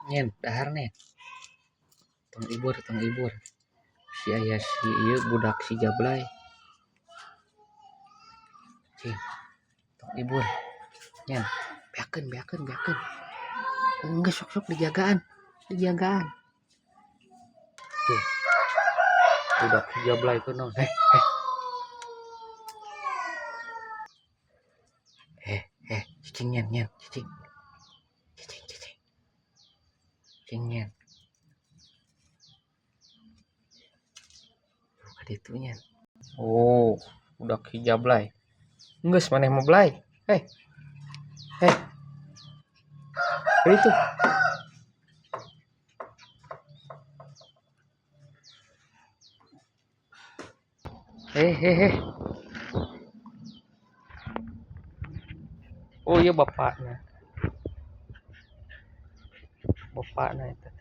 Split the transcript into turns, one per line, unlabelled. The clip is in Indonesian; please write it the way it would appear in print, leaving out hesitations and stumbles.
nyen dahar nih tong ibur si ayah si ieu budak si Jablay cing tong ibur nyen beakeun geus sok dijagaan tuh budak si Jablay kuno cicing nyen cicing nyen kaditu nyen oh budak si Jablay geus maneh mah Blay itu oh iya bapaknya itu